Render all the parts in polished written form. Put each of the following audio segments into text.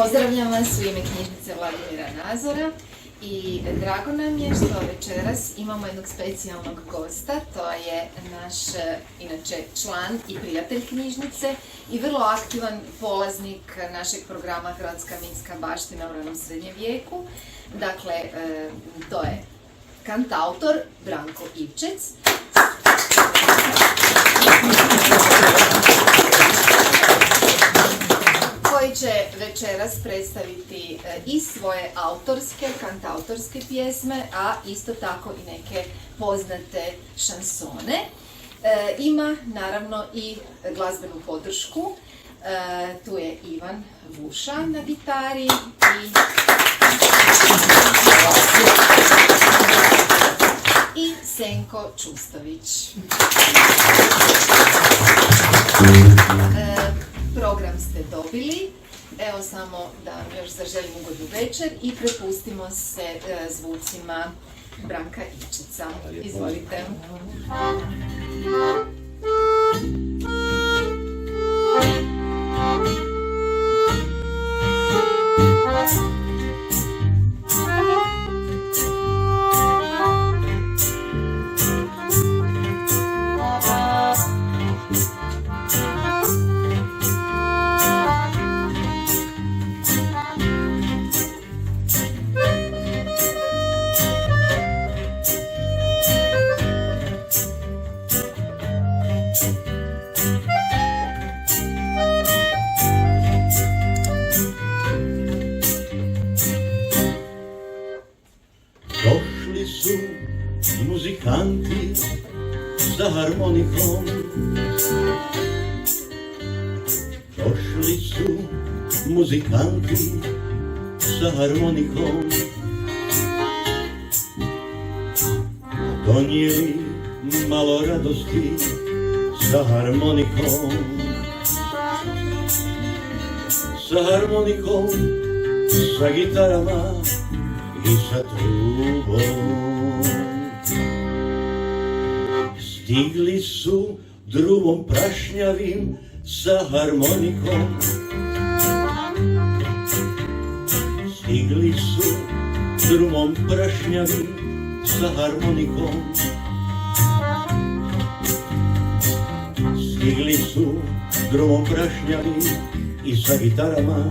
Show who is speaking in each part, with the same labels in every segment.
Speaker 1: Pozdravljam vas u ime knjižnice Vladimira Nazora i drago nam je što večeras imamo jednog specijalnog gosta, to je naš, inače, član i prijatelj knjižnice i vrlo aktivan polaznik našeg programa Hrvatska mitska baština u ranom srednjem vijeku. Dakle, to je kantautor Branko Ivčec. Koji će večeras predstaviti i svoje autorske, kantautorske pjesme, a isto tako i neke poznate šansone. Ima naravno i glazbenu podršku. Tu je Ivan Vuša na gitari i Senko Čustović. Program ste dobili, evo samo da vam još zaželim ugodnu večer i prepustimo se zvucima Branka Ivčeca. Izvolite.
Speaker 2: Došli su muzikanti sa harmonikom. Došli su muzikanti sa harmonikom. Donijeli malo radosti sa harmonikom. Sa harmonikom, sa gitarama i sa trubom. Stigli su drumom prašnjavim sa harmonikom. Stigli su drumom prašnjavim sa harmonikom. Stigli su drumom prašnjavim i sa gitarama.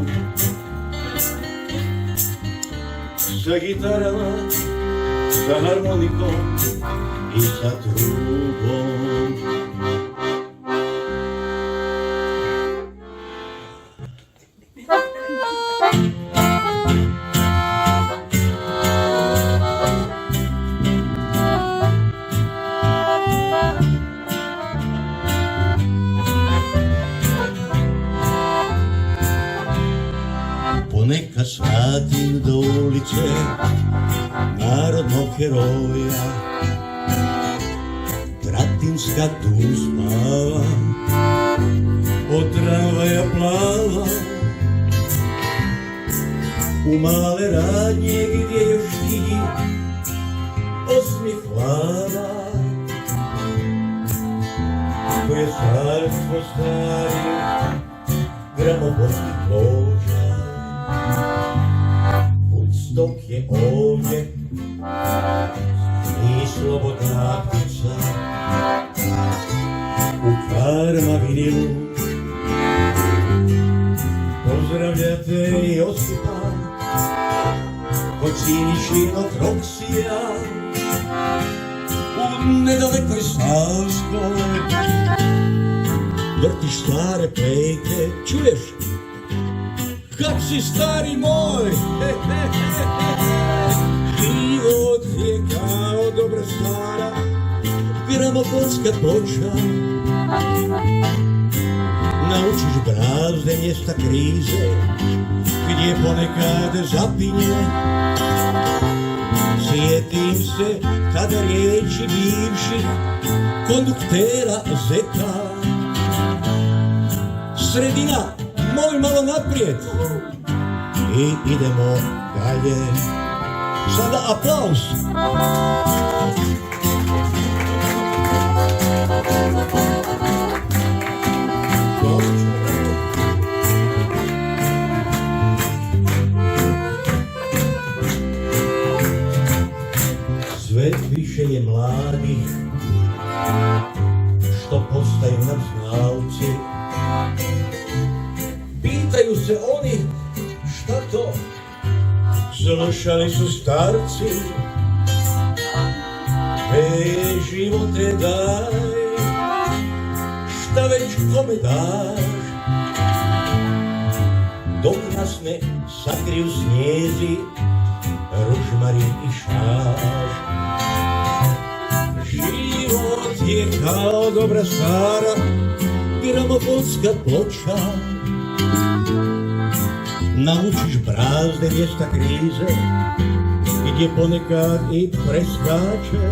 Speaker 2: Sa gitarama, sa harmonikom i sa trubom. Ponekad svratim do ulice narodnog heroja. Tratinska tu spava, od tramvaja plava, u male radnje gdje još ti osmih vlada. To je carstvo stari gramofonskih ploča. Dok je ovdje i slobodna ptica u Karma vinilu. Pozdravljate Josipa kod Sinišinog Roksija u nedalekoj Savskoj. Vrtiš stare plejke, čuješ? Kak si stari moj, život je kao dobra stara gramofonska ploča. Naučiš brazde mjesta krize, gdje ponekad zapinje. Sjetim se tada riječi bivših konduktera zeka. Sredina, moj malo naprijed i idemo dalje. Sada aplauz. se oni, šta to? Slušali su starci, živote daj, šta već kome daš, dok nas ne sakriju snijezi, ružmarin i šaš. Život je kao dobra stara gramofonska ploča, naučiš brazde mjesta krize, gdje ponekad i preskače.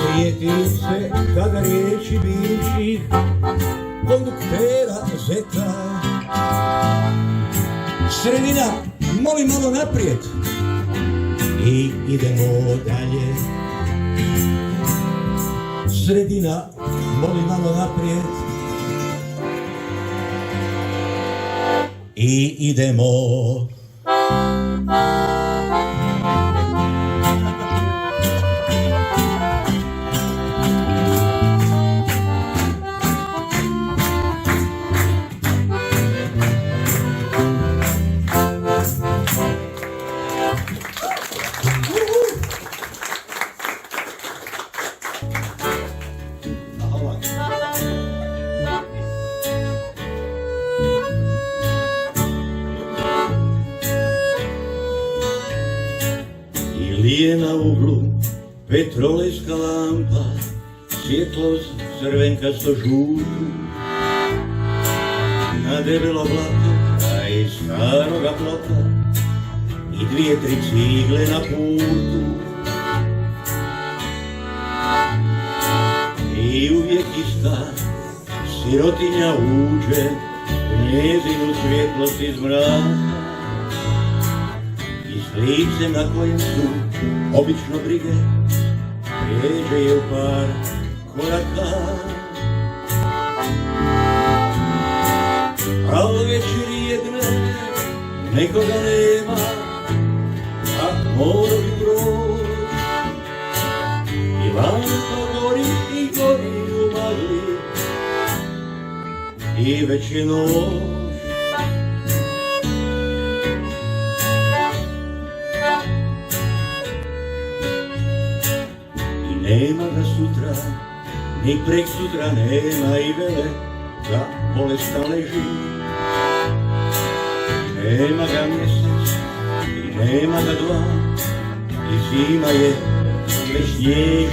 Speaker 2: Sjetim se kada riječi bivših konduktera zeta. Sredina, molim malo naprijed i idemo dalje. Sredina, molim malo naprijed i idemo. Lije na uglu petrolejska lampa, svjetlost crvenkasto žutu. Na debelo blato kraj staroga plota i 2-3 cigle na putu. I uvijek ista sirotinja uđe u njezinu svjetlost iz mraka. I s licem na kojem su obično brige prijeđe je u par koraka. A u večeri jedne nekoga nema, a mora bi proć. I lampa gori i gori u magli i već je noć. Nema ga sutra, ni prek sutra nema i vele da bolestan leži. Nema ga mjesec i nema ga dva, i zima je već nježi.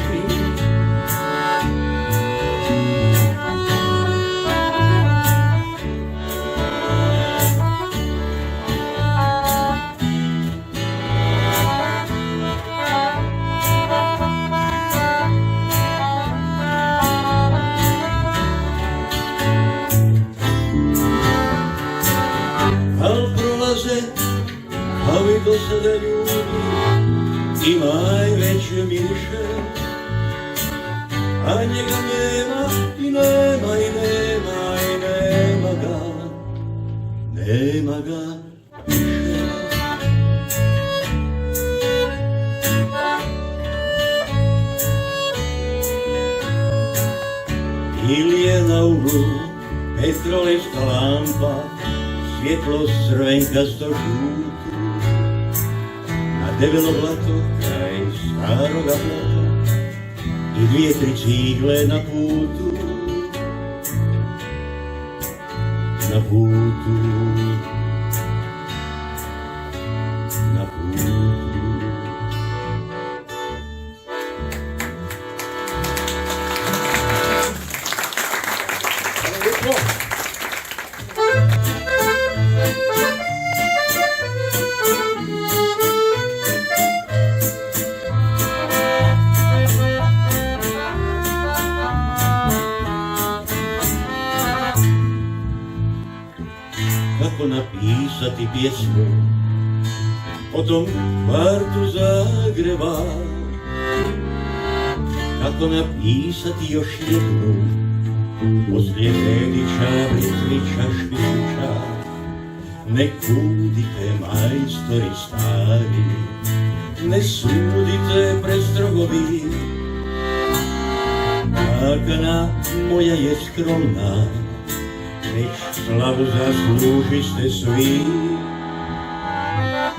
Speaker 2: Kao i do sada ljudi ima i veće miriše, a njega nema i nema i nema i nema ga više. Ili je na uglu petrolejska lampa, svjetlost crvenkasto žutu. Na debelo blato kraj staroga plota i 2-3 cigle na putu. Na putu, na putu. Kako napisati pjesmu o tom kvartu Zagreba? Kako napisati još jednu poslije Nedića, Bliznića, Špišića? Ne kudite, majstori stari, ne sudite prestrogo vi. Kakna moja je skromna, Veď slavu zaslúžiste svi,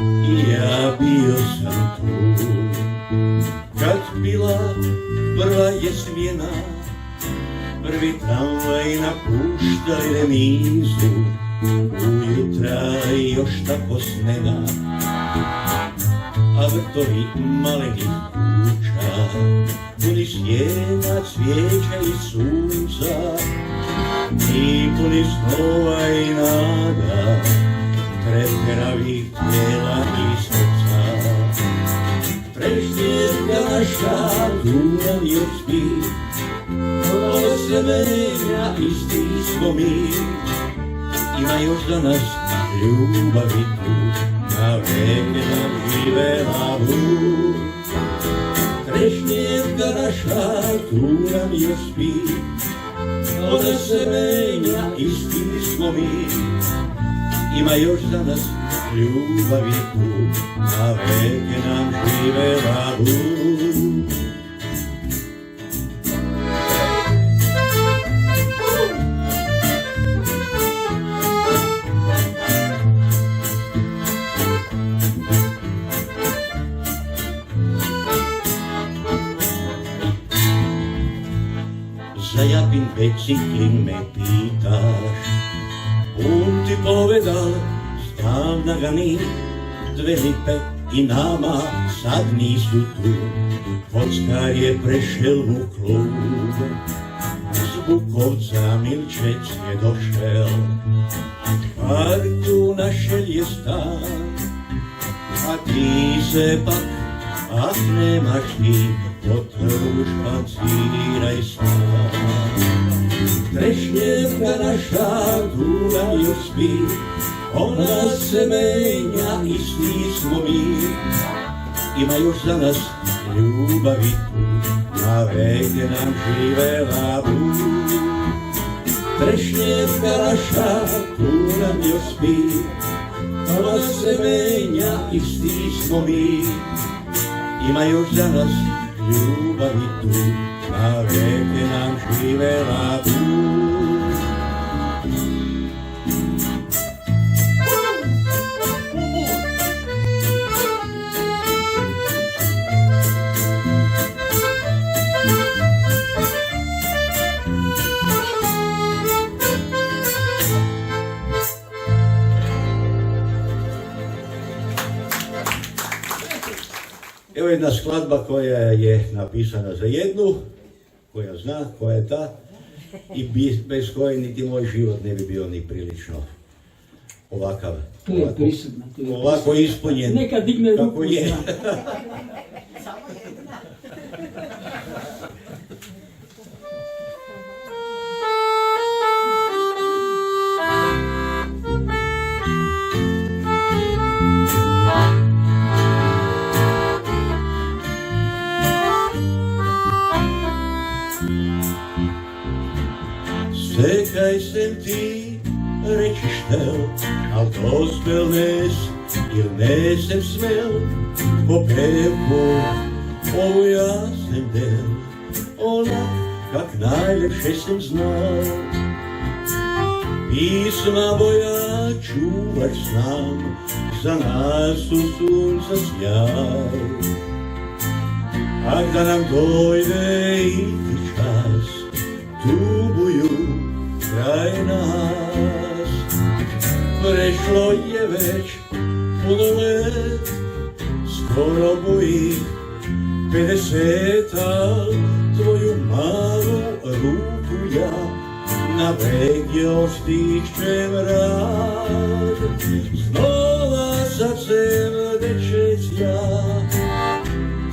Speaker 2: i ja bio sam tu. Kad bila prva jesmjena, prvi tramvaj napuštali remizu, ujutra još tako snega, a vrtovi malenih kuća, puni sjena, cvijeća i sunca, i puni snova i nada, trepnjavih tijela i srca. Trešnjevka naša tu nam još spi, od semenja isti smo mi. Ima još danas ljubavi tu, na veke nam živela Bog. Trešnjevka naša tu nam još spi, od semenja isti smo mi. Ima još danas ljubavi tu, na veke nam živela Bog. Zajapin biciklin me pitaš, ti povedal, stavna ga ni, dve lipe i nama sad nisu tu. Kockar je prešel u klub, z Bukovca Milčec je došel. Parku našel je stan, a ti se pak, ak nemaš ti, potrbu španciraj sam. Trešnjevka naša tu nam još spi, ona se menja, isti smo mi. Ima još za nas ljubavi tu, na veke nam živela Bog. Trešnjevka naša tu nam još spi, ona se menja, isti smo mi. Ima još za nas ljubavi tu, na veke nam živela Bog. Evo jedna skladba koja je napisana za jednu, koja zna koja je ta i bez koje niti moj život ne bi bio ni prilično ovakav, ovako ispunjen.
Speaker 3: Neka digne ruku
Speaker 2: kako je. Sekaj sem ti reći štel, al dospel nes, il nesem smel, po pevku, ovo ja sem del, onak kak najlepše sem znal. Pisma boja čuvaš sam, za nas u sunca sjaj. Ak da nam dojde i ti čas, tubuju kraj nas. Prešlo je već puno let, skoro bu ih 50-a, tvoju malu ruku ja na breg još stišćem rad. Znova srcem dečec ja,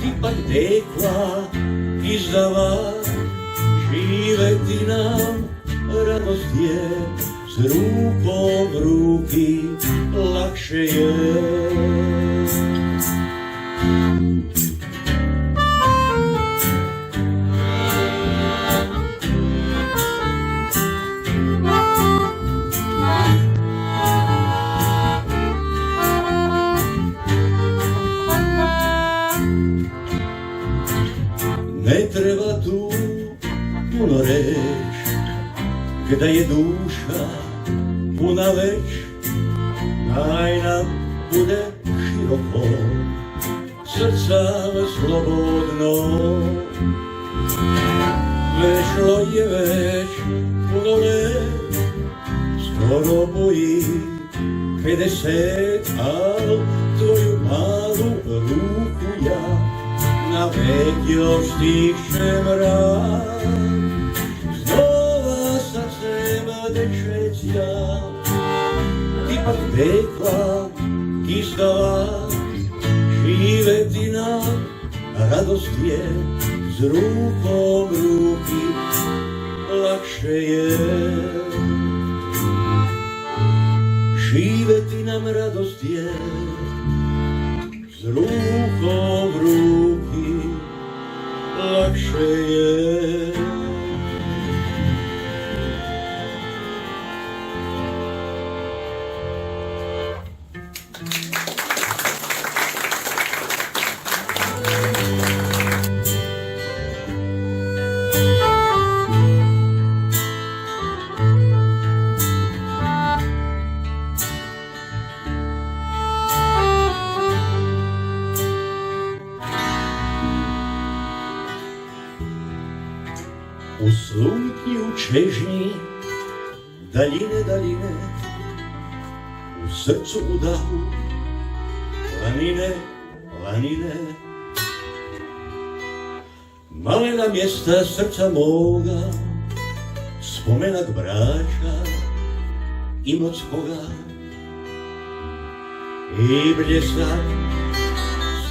Speaker 2: ti pak dekla izdava, živeti nam radost je, s rukom ruki lakše je. Ne treba tu puno reć, kada je duša puna već, naj nam bude široko, srca slobodno. Vešlo je već puno let, skoro boji 50, al tvoju malu ruku ja na vek još stišćem rad. Znova srcem dečeća, ti pak tekla, kiskava, živetina, radost je, s rukom ruki lakše je. Živeti nam radost je, s rukom ruki lakše je. U slunki u čežnji, daljine, daljine, u srcu u dahu, planine, planine. Malena mjesta srca moga, spomenak braća Imotskoga i bljesak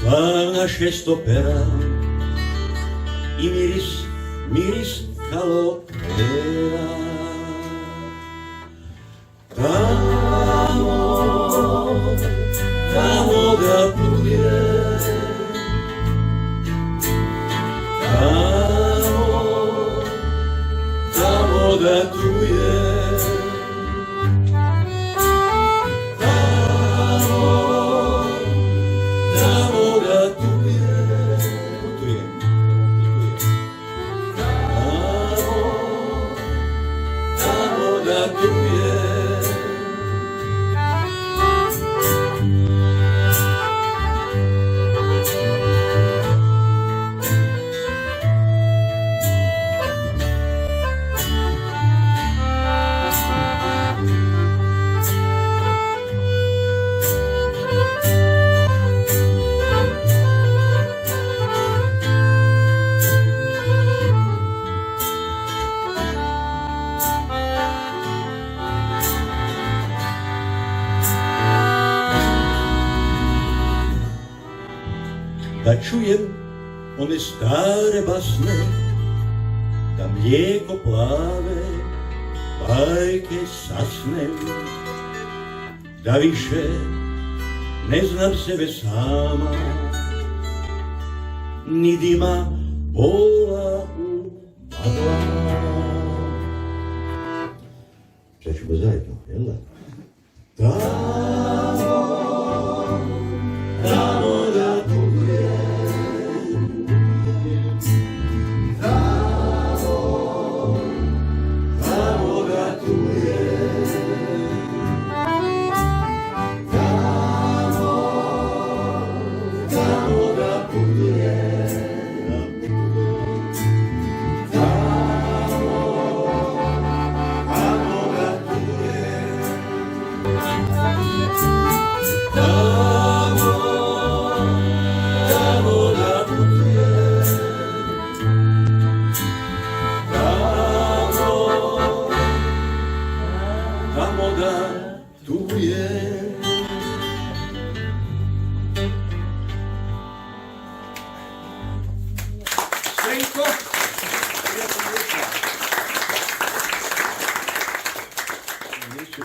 Speaker 2: slavna šestopera i miris kalopera. Tamo da putujem, tamo da tujem, tamo da tujem, tamo da tujem. Da čujem one stare basne, da mlijeko plave, bajke sasnem, da više ne znam sebe sama, ni dima pola u maglama. Čećemo zajedno, jel da? Tamo da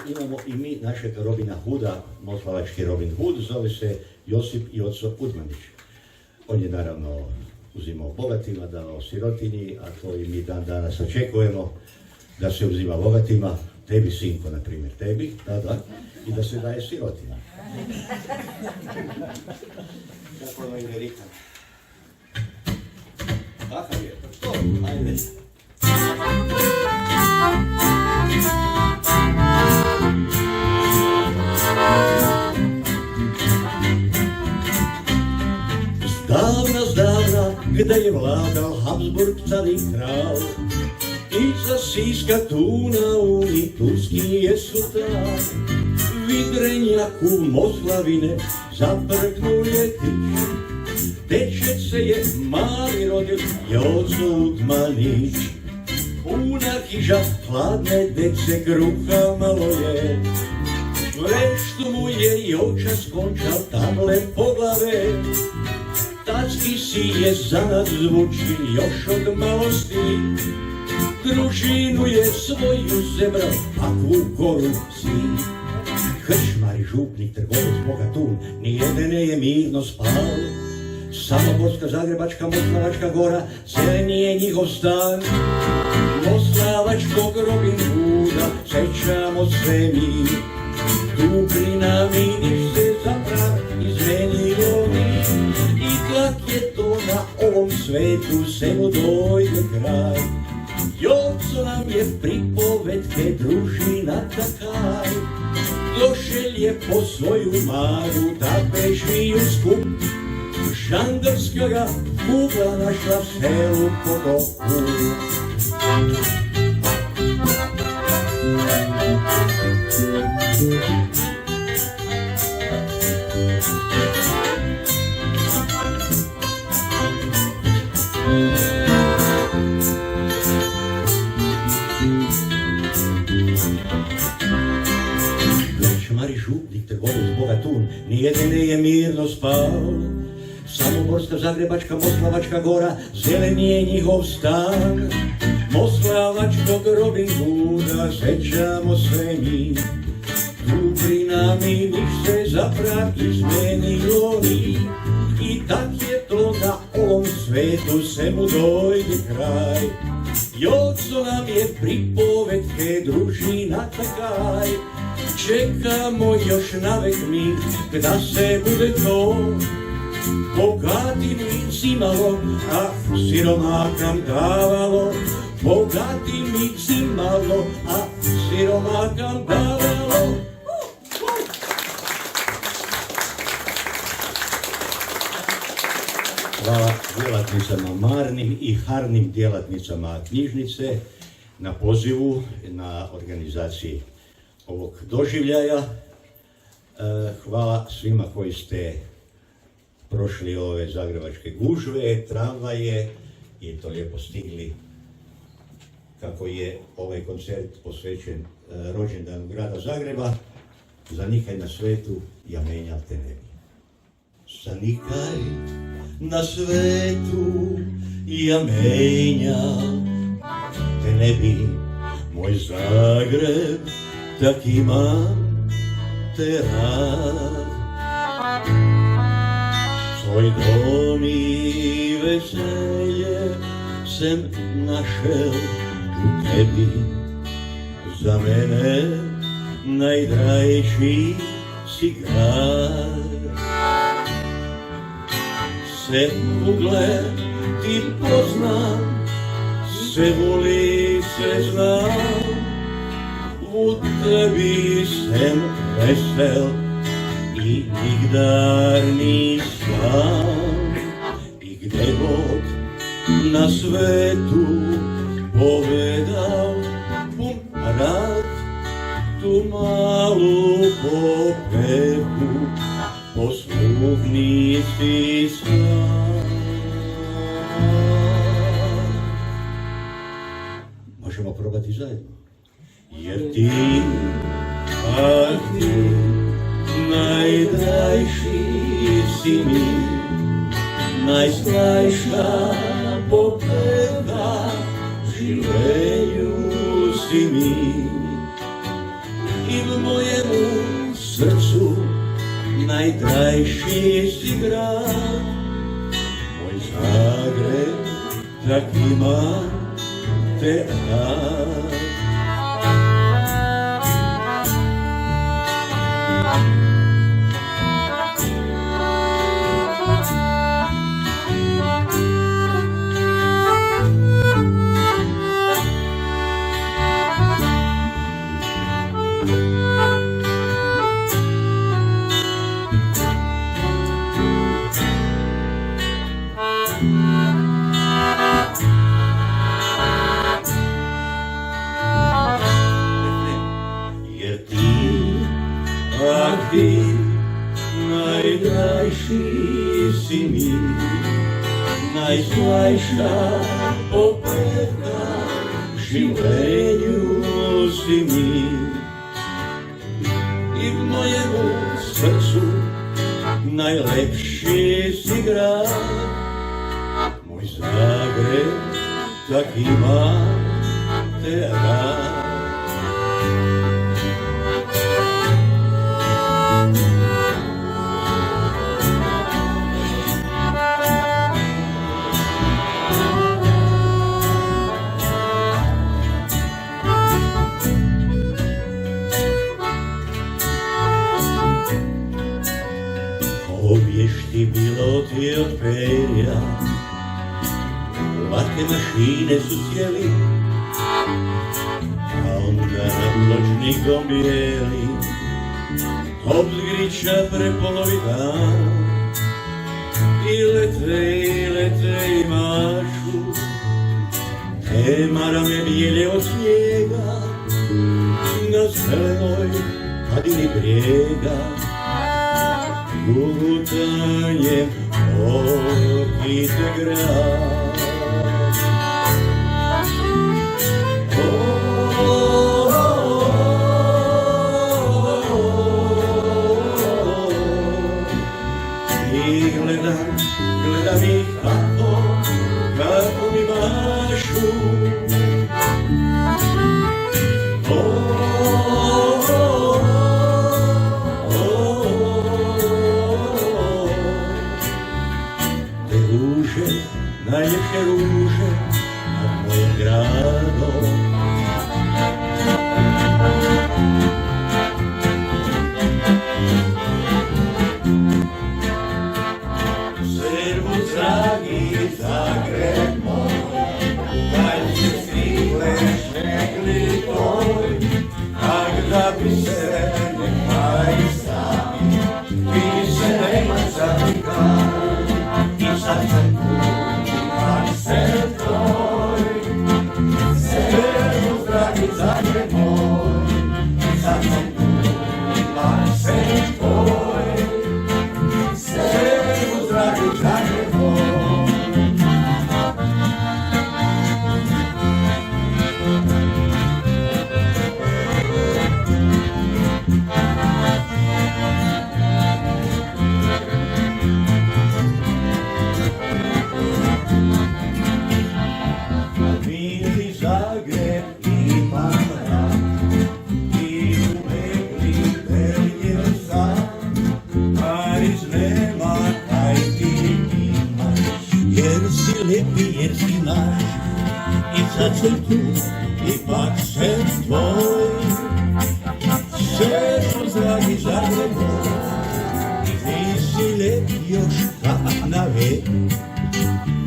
Speaker 2: imamo i mi našeg Robina Hooda, moslavački Robin Hood, zove se Josip Joco Udmanić. On je naravno uzimao bogatima, dao sirotinji, a to i mi dan danas očekujemo da se uzima bogatima, tebi sinko, na primjer, tebi, da, i da se daje sirotinji. Kako ono ide Rika? Kakav je? To, ajde. da je vladal Habsburg car i kralj. Iza Siska tu na Uni turski je sultan. Vidrenjaku Moslavine zaprknul je tić. Dečec se je mali rodio, Joco Utmanić. Puna hiža hladne dece, kruha malo je. Vreštu mu je i očas končal tamle po glave. Tacki si je zanad zvučil još od malosti. Družinu je svoju zebrao, akvu koru si. Krčmar i župnik, trgovac, bogatun, nijedne je mirno spal. Samoborska, Zagrebačka, Moslavačka gora, zeleni je njihov stan. Moslavačkog Robin Hooda sećamo se mi. Tu pri nami niš se zaprav izmenilo mi. I tlak je to na ovom svetu, svemu dojde kraj. Joco nam je pripovetke družina takaj. Došel je po svoju maru da beži u skup. Žandarska ga kugla našla selu po toku. Krčmar i župnik, trgovac, bogatun, nijedne je mirno spal. Samoborska, Zagrebačka, Moslavačka gora, zeleni je njihov stan. Moslavačkog Robin Hooda sećamo se mi. Tu pri nami niš se zaprav izmenilo mi. I tak je to na ovom svetu, svemu dojde kraj. Joco nam je pripovetke družina takaj. Čekamo još navek mi, da se bude to. Bogati mi zimalo, a siromakam davalo. Bogati mi zimalo, a siromakam davalo. Hvala djelatnicama marnim i harnim djelatnicama knjižnice na pozivu, na organizaciji ovog doživljaja. Hvala svima koji ste prošli ove zagrebačke gužve, tramvaje i to lijepo stigli. Kako je ovaj koncert posvećen rođendanu grada Zagreba, za nikaj na svetu ja menjal te ne bi. Za nikaj na svetu ja menjal te ne bi. Moj Zagreb tak imam te rad. Svoj dom i veselje sem našel u tebi. Za mene najdrajši si grad. Sve ugle ti poznam, sve ulice znam. U tebi sem vesel i nigdar nisam. I gde god na svetu povedal pun rad, tu malu popeku posluhni si sam. Možemo probati zajedno. Jer ti, ti, najdrajši si mi, najslajša pobeda, živenju si mi. I u mojemu srcu najdrajši si grad. Moj Zagreb tak ima te rad. Najslajší si mi, najslajša opreka, v življenju si mi. I v mojemu srcu najlepši si grad, môj Zagreb taký má te rád. Ti piloti od perja, lake mašine su sjeli, a onda nad pločnikom bijeli, top zgriča prepolovi dan. I lete i mašu, te marame bijele od snijega, na zelenoj padini brijega. Gutanjem okite grad. I gledam ih kako mi mašu. Najljepše ruže nad mojim gradom. Servus dragi Zagreb moj, daj se stigleš nekli tvoj, kak da bi se nekaj sami, ti se nema zatikaj i sad sam tu. Servus dragi Zagreb moj, sad sam tu, ipak se tvoj. Servus dragi Zagreb moj. Jer si naš i sad sam tu, ipak sem tvoj. Servus dragi Zagreb moj, ti si lep još kak na vek,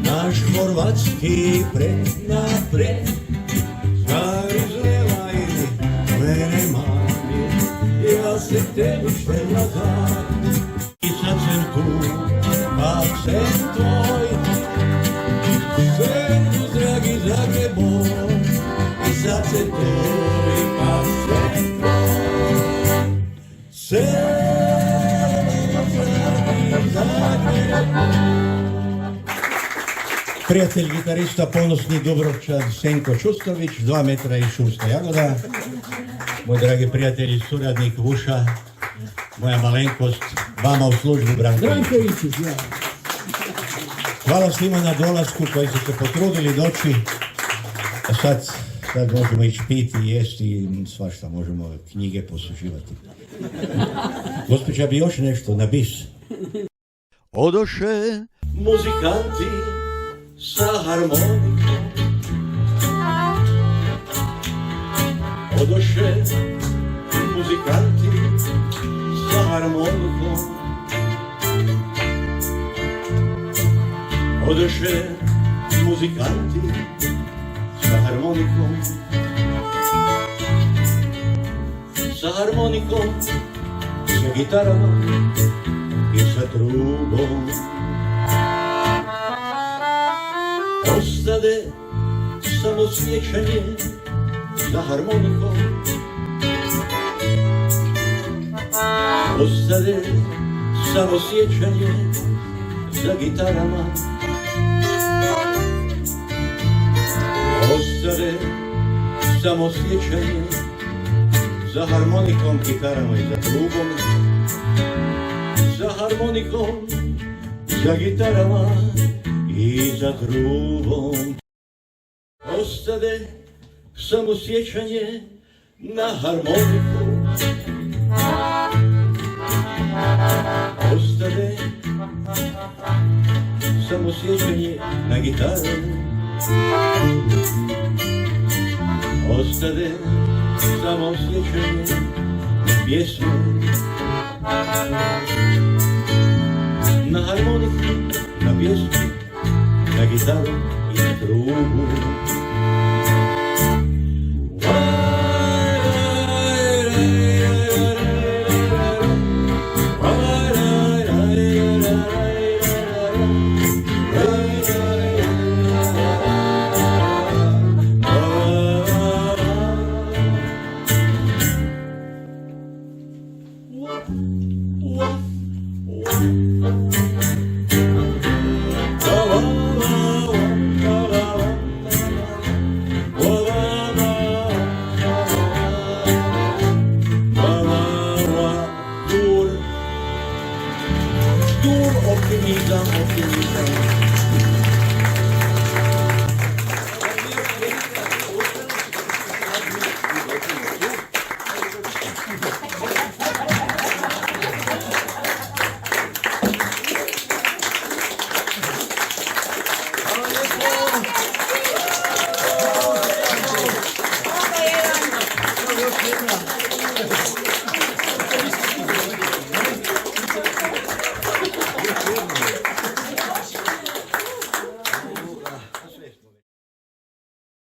Speaker 2: naš horvatski pred napred. Zar izleva ili mene manje, ja se tebi štem nazad. I sad sam tu, ipak sem tvoj. Servus dragi Zagreb moj, i sad se tu ipak sve tvoj. Servus dragi Zagreb moj. Prijatelj gitarista, ponosni Dubrovčan Senko Čustović, 2 metra i šumska jagoda. Moj dragi prijatelj i suradnik Vuša, moja malenkost, vama u službu Branko Ičić. Hvala svima na dolasku koji su se potrudili doći. A sad možemo ići piti, jesti i svašta, možemo knjige posuđivati. Gospođa bi još nešto na bis. Odoše muzikanti sa harmonikom. Odoše muzikanti sa harmonikom. Odoše muzikanti sa harmonikom. Sa harmonikom, sa gitarama i sa trubom. Ostade samo sjećanje za harmonikom. Ostade samo sjećanje za gitarama. Ostade samo sjećanje za harmonikom, gitarama i za trubom. Za harmonikom, za gitarama i za trubom. Ostade samo sjećanje na harmoniku. Ostade samo sjećanje na gitaru. Ostade samo sjećanje na pjesmu. Na harmoniku, na pjesmu, na gitaru i na trubu.